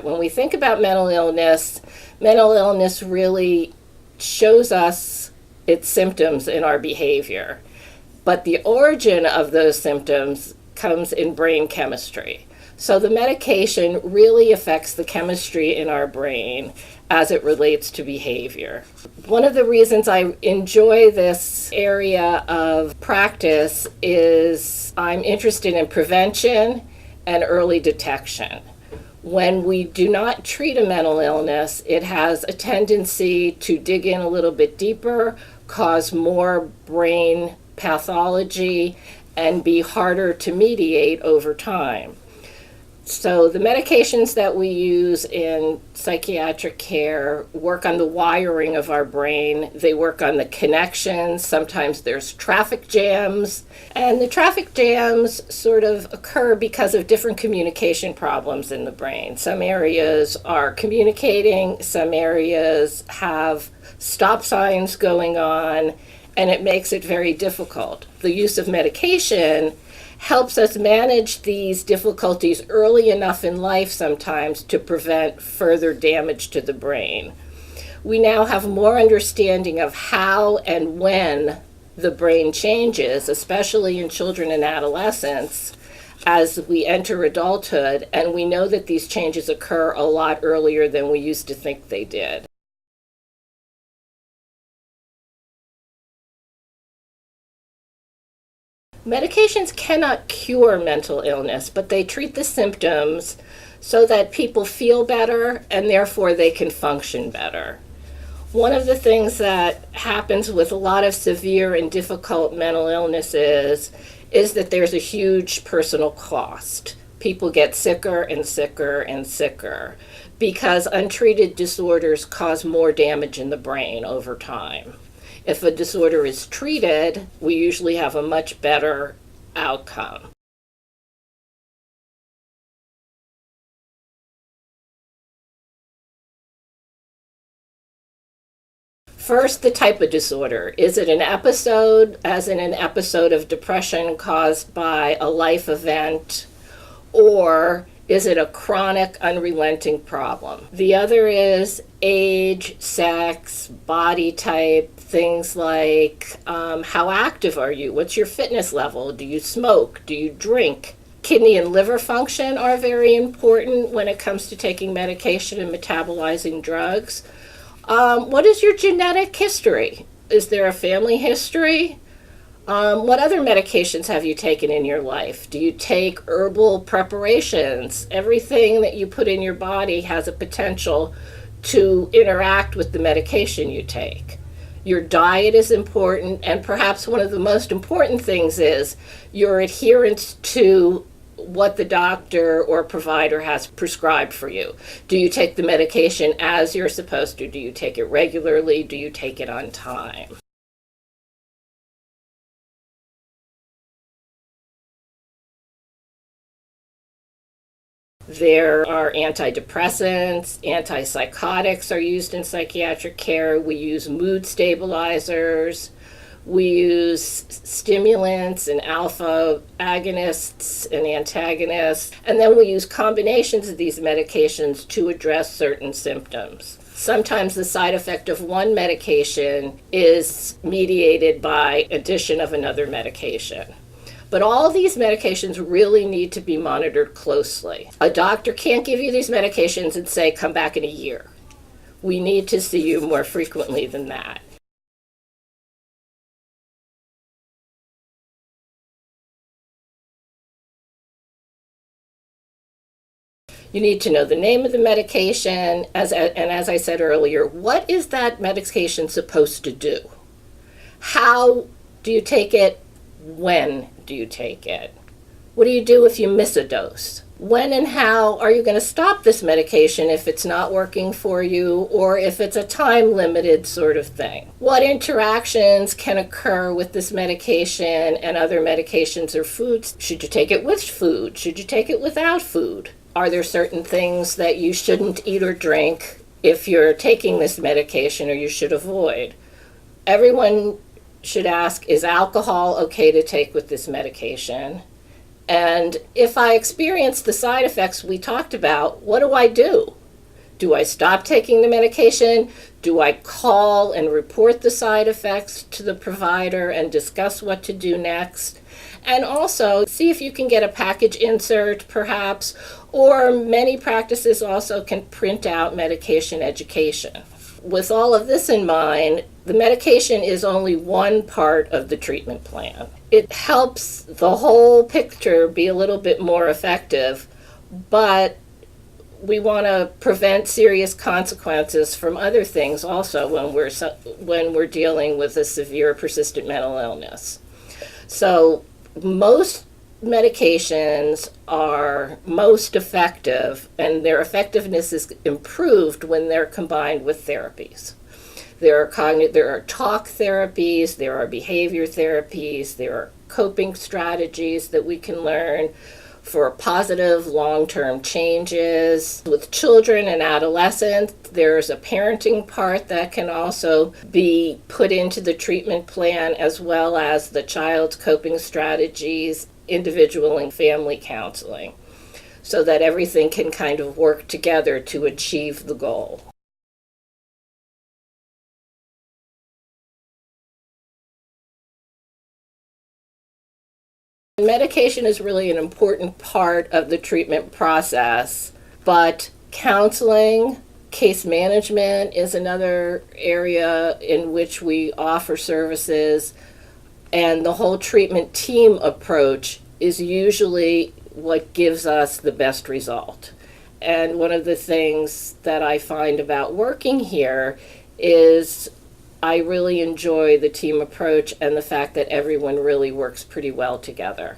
When we think about mental illness really shows us its symptoms in our behavior. But the origin of those symptoms comes in brain chemistry. So the medication really affects the chemistry in our brain as it relates to behavior. One of the reasons I enjoy this area of practice is I'm interested in prevention and early detection. When we do not treat a mental illness, it has a tendency to dig in a little bit deeper, cause more brain pathology, and be harder to mediate over time. So the medications that we use in psychiatric care work on the wiring of our brain. They work on the connections. Sometimes there's traffic jams. And the traffic jams sort of occur because of different communication problems in the brain. Some areas are communicating, some areas have stop signs going on, and it makes it very difficult. The use of medication helps us manage these difficulties early enough in life sometimes to prevent further damage to the brain. We now have more understanding of how and when the brain changes, especially in children and adolescents, as we enter adulthood, and we know that these changes occur a lot earlier than we used to think they did. Medications cannot cure mental illness, but they treat the symptoms so that people feel better and therefore they can function better. One of the things that happens with a lot of severe and difficult mental illnesses is that there's a huge personal cost. People get sicker and sicker and sicker because untreated disorders cause more damage in the brain over time. If a disorder is treated, we usually have a much better outcome. First, the type of disorder. Is it an episode, as in an episode of depression caused by a life event, or is it a chronic, unrelenting problem? The other is age, sex, body type, things like how active are you? What's your fitness level? Do you smoke? Do you drink? Kidney and liver function are very important when it comes to taking medication and metabolizing drugs. What is your genetic history? Is there a family history? What other medications have you taken in your life? Do you take herbal preparations? Everything that you put in your body has a potential to interact with the medication you take. Your diet is important, and perhaps one of the most important things is your adherence to what the doctor or provider has prescribed for you. Do you take the medication as you're supposed to? Do you take it regularly? Do you take it on time? There are antidepressants, antipsychotics are used in psychiatric care. We use mood stabilizers. We use stimulants and alpha agonists and antagonists. And then we use combinations of these medications to address certain symptoms. Sometimes the side effect of one medication is mediated by addition of another medication. But all of these medications really need to be monitored closely. A doctor can't give you these medications and say, come back in a year. We need to see you more frequently than that. You need to know the name of the medication, and as I said earlier, what is that medication supposed to do? How do you take it? When do you take it? What do you do if you miss a dose? When and how are you going to stop this medication if it's not working for you, or if it's a time-limited sort of thing? What interactions can occur with this medication and other medications or foods? Should you take it with food? Should you take it without food? Are there certain things that you shouldn't eat or drink if you're taking this medication, or you should avoid? Everyone should ask, is alcohol okay to take with this medication? And if I experience the side effects we talked about, what do I do? Do I stop taking the medication? Do I call and report the side effects to the provider and discuss what to do next? And also see if you can get a package insert, perhaps, or many practices also can print out medication education. With all of this in mind, the medication is only one part of the treatment plan. It helps the whole picture be a little bit more effective, but we want to prevent serious consequences from other things also when we're dealing with a severe persistent mental illness. So most medications are most effective, and their effectiveness is improved when they're combined with therapies. There are talk therapies, there are behavior therapies, there are coping strategies that we can learn for positive long-term changes. With children and adolescents, there's a parenting part that can also be put into the treatment plan, as well as the child's coping strategies, individual and family counseling, so that everything can kind of work together to achieve the goal. Medication is really an important part of the treatment process, but counseling, case management is another area in which we offer services, and the whole treatment team approach is usually what gives us the best result. And one of the things that I find about working here is I really enjoy the team approach and the fact that everyone really works pretty well together.